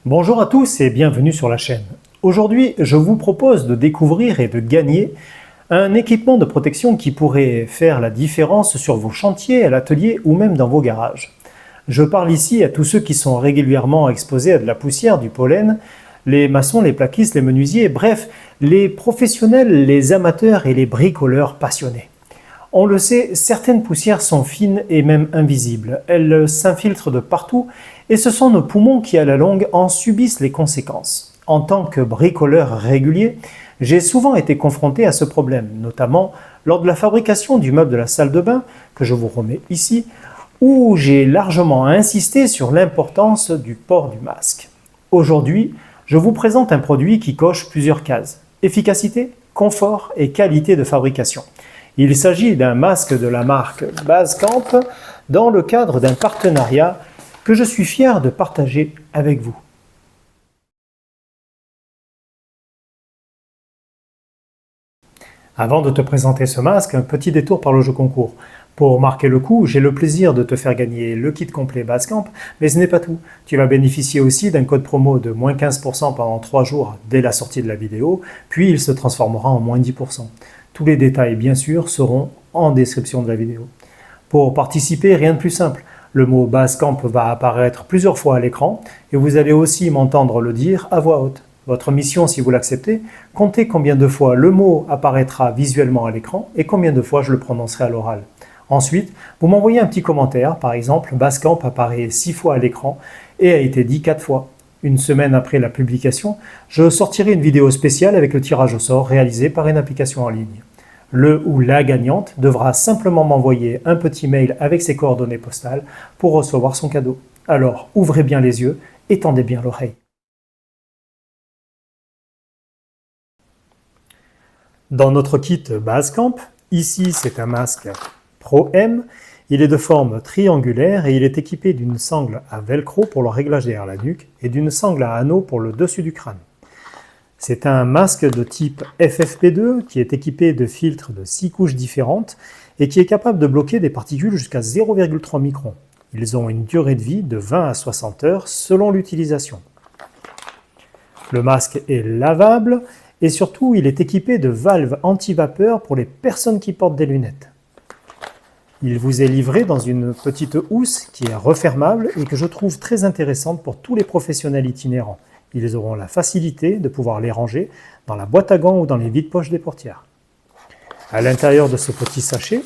Bonjour à tous et bienvenue sur la chaîne. Aujourd'hui, je vous propose de découvrir et de gagner un équipement de protection qui pourrait faire la différence sur vos chantiers, à l'atelier ou même dans vos garages. Je parle ici à tous ceux qui sont régulièrement exposés à de la poussière, du pollen, les maçons, les plaquistes, les menuisiers, bref, les professionnels, les amateurs et les bricoleurs passionnés. On le sait, certaines poussières sont fines et même invisibles. Elles s'infiltrent de partout et ce sont nos poumons qui, à la longue, en subissent les conséquences. En tant que bricoleur régulier, j'ai souvent été confronté à ce problème, notamment lors de la fabrication du meuble de la salle de bain, que je vous remets ici, où j'ai largement insisté sur l'importance du port du masque. Aujourd'hui, je vous présente un produit qui coche plusieurs cases: efficacité, confort et qualité de fabrication. Il s'agit d'un masque de la marque Basecamp dans le cadre d'un partenariat que je suis fier de partager avec vous. Avant de te présenter ce masque, un petit détour par le jeu concours. Pour marquer le coup, j'ai le plaisir de te faire gagner le kit complet Basecamp, mais ce n'est pas tout. Tu vas bénéficier aussi d'un code promo de moins 15% pendant 3 jours dès la sortie de la vidéo, puis il se transformera en moins 10%. Tous les détails, bien sûr, seront en description de la vidéo. Pour participer, rien de plus simple. Le mot Basecamp va apparaître plusieurs fois à l'écran et vous allez aussi m'entendre le dire à voix haute. Votre mission, si vous l'acceptez, comptez combien de fois le mot apparaîtra visuellement à l'écran et combien de fois je le prononcerai à l'oral. Ensuite, vous m'envoyez un petit commentaire, par exemple, Basecamp apparaît 6 fois à l'écran et a été dit 4 fois. Une semaine après la publication, je sortirai une vidéo spéciale avec le tirage au sort réalisé par une application en ligne. Le ou la gagnante devra simplement m'envoyer un petit mail avec ses coordonnées postales pour recevoir son cadeau. Alors, ouvrez bien les yeux et tendez bien l'oreille. Dans notre kit Basecamp, ici c'est un masque Pro M. Il est de forme triangulaire et il est équipé d'une sangle à velcro pour le réglage derrière la nuque et d'une sangle à anneau pour le dessus du crâne. C'est un masque de type FFP2 qui est équipé de filtres de 6 couches différentes et qui est capable de bloquer des particules jusqu'à 0,3 microns. Ils ont une durée de vie de 20 à 60 heures selon l'utilisation. Le masque est lavable et surtout il est équipé de valves anti-vapeur pour les personnes qui portent des lunettes. Il vous est livré dans une petite housse qui est refermable et que je trouve très intéressante pour tous les professionnels itinérants. Ils auront la facilité de pouvoir les ranger dans la boîte à gants ou dans les vides-poches des portières. À l'intérieur de ce petit sachet,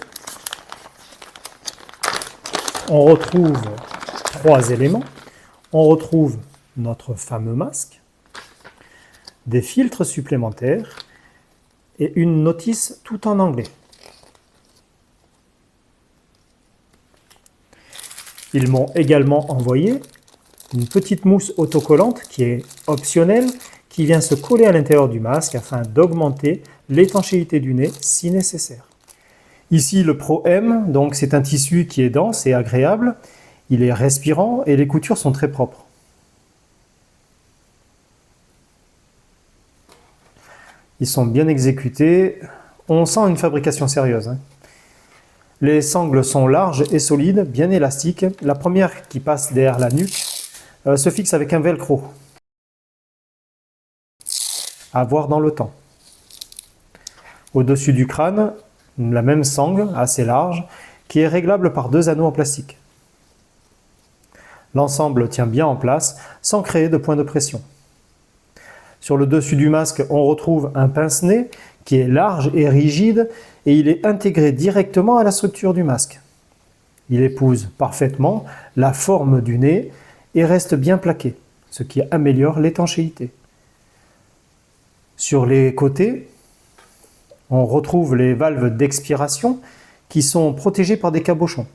on retrouve 3 éléments. On retrouve notre fameux masque, des filtres supplémentaires et une notice tout en anglais. Ils m'ont également envoyé une petite mousse autocollante qui est optionnelle, qui vient se coller à l'intérieur du masque afin d'augmenter l'étanchéité du nez si nécessaire. Ici le Pro M, donc c'est un tissu qui est dense et agréable, il est respirant et les coutures sont très propres. Ils sont bien exécutés, on sent une fabrication sérieuse. Les sangles sont larges et solides, bien élastiques. La première qui passe derrière la nuque se fixe avec un velcro. À voir dans le temps. Au-dessus du crâne, la même sangle, assez large, qui est réglable par 2 anneaux en plastique. L'ensemble tient bien en place, sans créer de point de pression. Sur le dessus du masque, on retrouve un pince-nez qui est large et rigide et il est intégré directement à la structure du masque. Il épouse parfaitement la forme du nez et reste bien plaqué, ce qui améliore l'étanchéité. Sur les côtés, on retrouve les valves d'expiration qui sont protégées par des cabochons.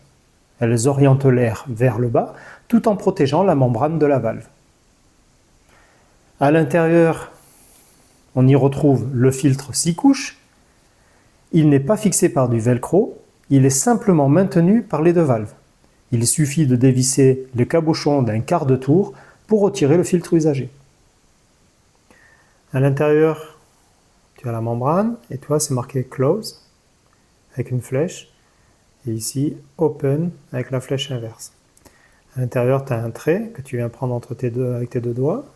Elles orientent l'air vers le bas tout en protégeant la membrane de la valve. À l'intérieur, on y retrouve le filtre 6 couches. Il n'est pas fixé par du velcro, il est simplement maintenu par les 2 valves. Il suffit de dévisser le cabochon d'un quart de tour pour retirer le filtre usagé. À l'intérieur, tu as la membrane et toi c'est marqué Close avec une flèche et ici Open avec la flèche inverse. À l'intérieur, tu as un trait que tu viens prendre avec tes deux doigts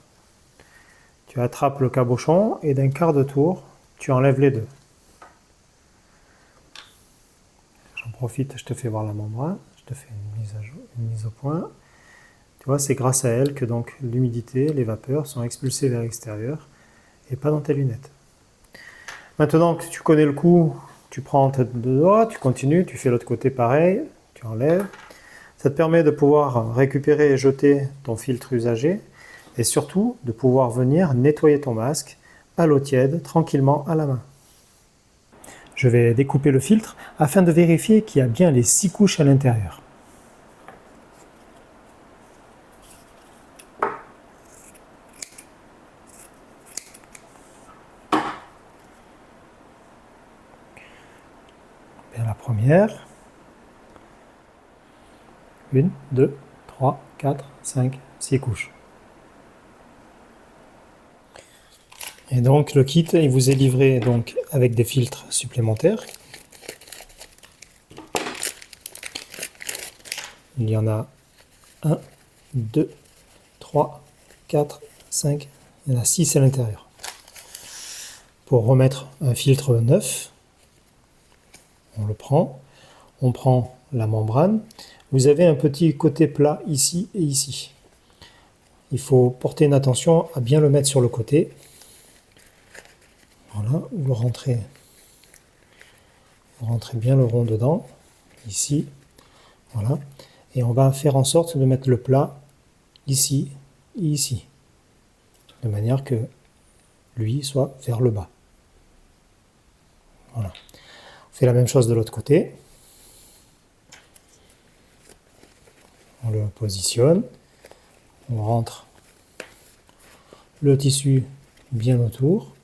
Tu attrapes le cabochon et d'un quart de tour, tu enlèves les deux. J'en profite, je te fais voir la membrane, je te fais une mise au point. Tu vois, c'est grâce à elle que donc l'humidité, les vapeurs sont expulsées vers l'extérieur et pas dans tes lunettes. Maintenant que tu connais le coup, tu prends tes deux doigts, tu continues, tu fais l'autre côté pareil, tu enlèves. Ça te permet de pouvoir récupérer et jeter ton filtre usagé et surtout de pouvoir venir nettoyer ton masque à l'eau tiède, tranquillement à la main. Je vais découper le filtre afin de vérifier qu'il y a bien les 6 couches à l'intérieur. Bien, la première. 1, 2, 3, 4, 5, 6 couches. Et donc le kit, il vous est livré donc avec des filtres supplémentaires. Il y en a 1, 2, 3, 4, 5, il y en a 6 à l'intérieur. Pour remettre un filtre neuf, on le prend, on prend la membrane. Vous avez un petit côté plat ici et ici. Il faut porter une attention à bien le mettre sur le côté. Voilà, vous rentrez bien le rond dedans, ici, voilà. Et on va faire en sorte de mettre le plat ici et ici, de manière que lui soit vers le bas. Voilà. On fait la même chose de l'autre côté. On le positionne, on rentre le tissu bien autour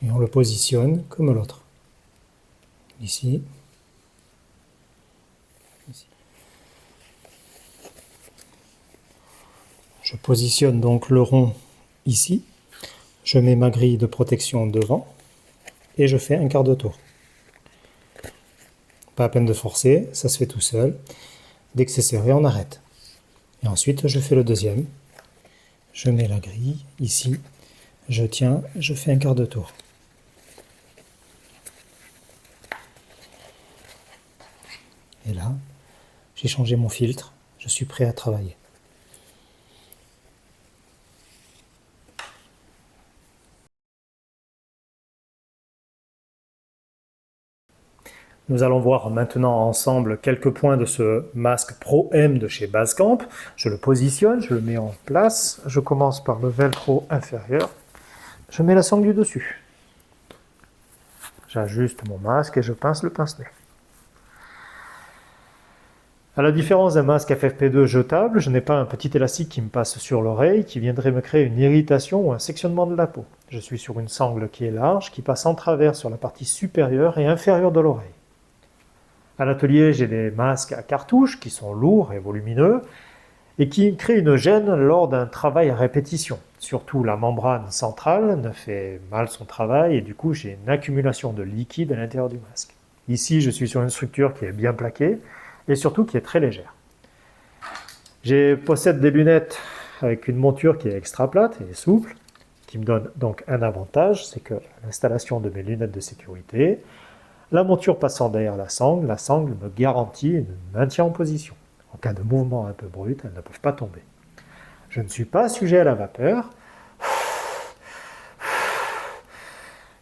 et on le positionne comme l'autre. Ici, ici. Je positionne donc le rond ici, je mets ma grille de protection devant et je fais un quart de tour. Pas à peine de forcer, ça se fait tout seul. Dès que c'est serré, on arrête. Et ensuite, je fais le deuxième. Je mets la grille ici, je tiens, je fais un quart de tour. Et là, j'ai changé mon filtre, je suis prêt à travailler. Nous allons voir maintenant ensemble quelques points de ce masque Pro M de chez Basecamp. Je le positionne, je le mets en place. Je commence par le velcro inférieur. Je mets la sangle du dessus. J'ajuste mon masque et je pince le pince-nez. À la différence d'un masque FFP2 jetable, je n'ai pas un petit élastique qui me passe sur l'oreille qui viendrait me créer une irritation ou un sectionnement de la peau. Je suis sur une sangle qui est large, qui passe en travers sur la partie supérieure et inférieure de l'oreille. À l'atelier, j'ai des masques à cartouches qui sont lourds et volumineux et qui créent une gêne lors d'un travail à répétition. Surtout la membrane centrale ne fait mal son travail et du coup j'ai une accumulation de liquide à l'intérieur du masque. Ici, je suis sur une structure qui est bien plaquée et surtout qui est très légère. Je possède des lunettes avec une monture qui est extra plate et souple, qui me donne donc un avantage, c'est que l'installation de mes lunettes de sécurité, la monture passant derrière la sangle me garantit un maintien en position. En cas de mouvement un peu brut, elles ne peuvent pas tomber. Je ne suis pas sujet à la vapeur,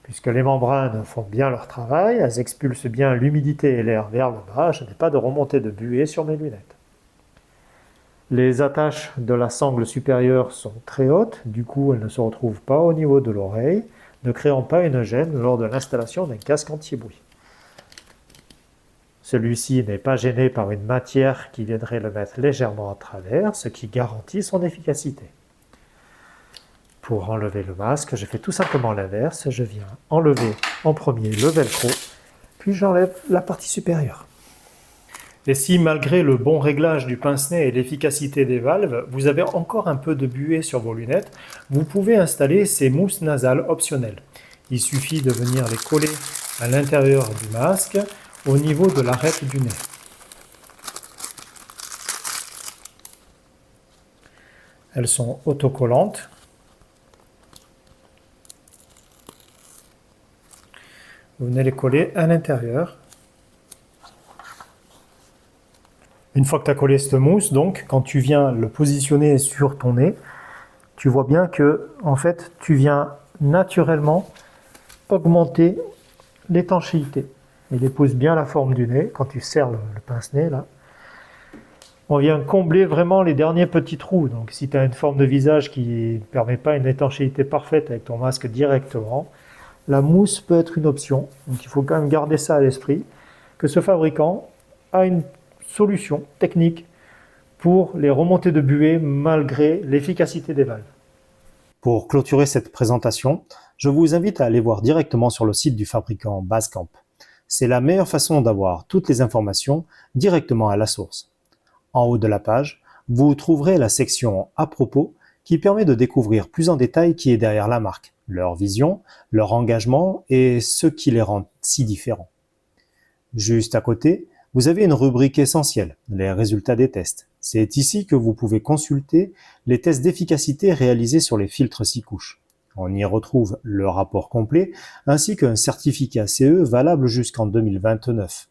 puisque les membranes font bien leur travail, elles expulsent bien l'humidité et l'air vers le bas, je n'ai pas de remontée de buée sur mes lunettes. Les attaches de la sangle supérieure sont très hautes, du coup elles ne se retrouvent pas au niveau de l'oreille, ne créant pas une gêne lors de l'installation d'un casque anti-bruit. Celui-ci n'est pas gêné par une matière qui viendrait le mettre légèrement en travers, ce qui garantit son efficacité. Pour enlever le masque, je fais tout simplement l'inverse, je viens enlever en premier le velcro, puis j'enlève la partie supérieure. Et si malgré le bon réglage du pince-nez et l'efficacité des valves, vous avez encore un peu de buée sur vos lunettes, vous pouvez installer ces mousses nasales optionnelles. Il suffit de venir les coller à l'intérieur du masque, au niveau de l'arête du nez. Elles sont autocollantes, Vous venez les coller à l'intérieur. Une fois que tu as collé cette mousse, donc, quand tu viens le positionner sur ton nez, tu vois bien que, en fait, tu viens naturellement augmenter l'étanchéité. Il épouse bien la forme du nez quand tu serres le pince-nez là. On vient combler vraiment les derniers petits trous. Donc si tu as une forme de visage qui ne permet pas une étanchéité parfaite avec ton masque directement, la mousse peut être une option. Donc il faut quand même garder ça à l'esprit, que ce fabricant a une solution technique pour les remontées de buée malgré l'efficacité des valves. Pour clôturer cette présentation, je vous invite à aller voir directement sur le site du fabricant Basecamp. C'est la meilleure façon d'avoir toutes les informations directement à la source. En haut de la page, vous trouverez la section « À propos » qui permet de découvrir plus en détail qui est derrière la marque, leur vision, leur engagement et ce qui les rend si différents. Juste à côté, vous avez une rubrique essentielle, les résultats des tests. C'est ici que vous pouvez consulter les tests d'efficacité réalisés sur les filtres 6 couches. On y retrouve le rapport complet ainsi qu'un certificat CE valable jusqu'en 2029.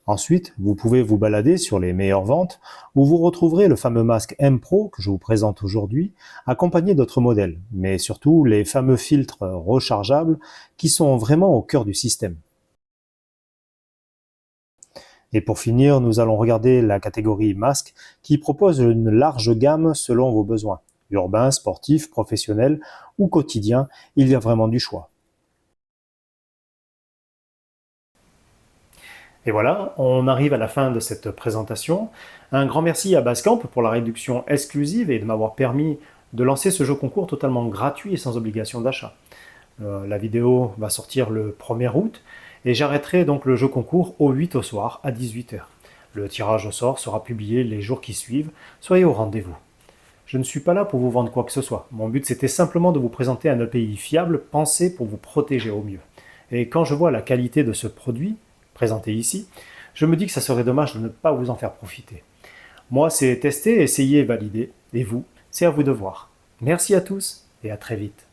Ensuite, vous pouvez vous balader sur les meilleures ventes où vous retrouverez le fameux masque M Pro que je vous présente aujourd'hui, accompagné d'autres modèles, mais surtout les fameux filtres rechargeables qui sont vraiment au cœur du système. Et pour finir, nous allons regarder la catégorie masque qui propose une large gamme selon vos besoins. Urbain, sportif, professionnel ou quotidien, il y a vraiment du choix. Et voilà, on arrive à la fin de cette présentation. Un grand merci à Basecamp pour la réduction exclusive et de m'avoir permis de lancer ce jeu concours totalement gratuit et sans obligation d'achat. La vidéo va sortir le 1er août et j'arrêterai donc le jeu concours au 8 au soir à 18 h. Le tirage au sort sera publié les jours qui suivent, soyez au rendez-vous. Je ne suis pas là pour vous vendre quoi que ce soit. Mon but c'était simplement de vous présenter un EPI fiable pensé pour vous protéger au mieux. Et quand je vois la qualité de ce produit, présenté ici, je me dis que ça serait dommage de ne pas vous en faire profiter. Moi, c'est tester, essayer et valider. Et vous, c'est à vous de voir. Merci à tous et à très vite.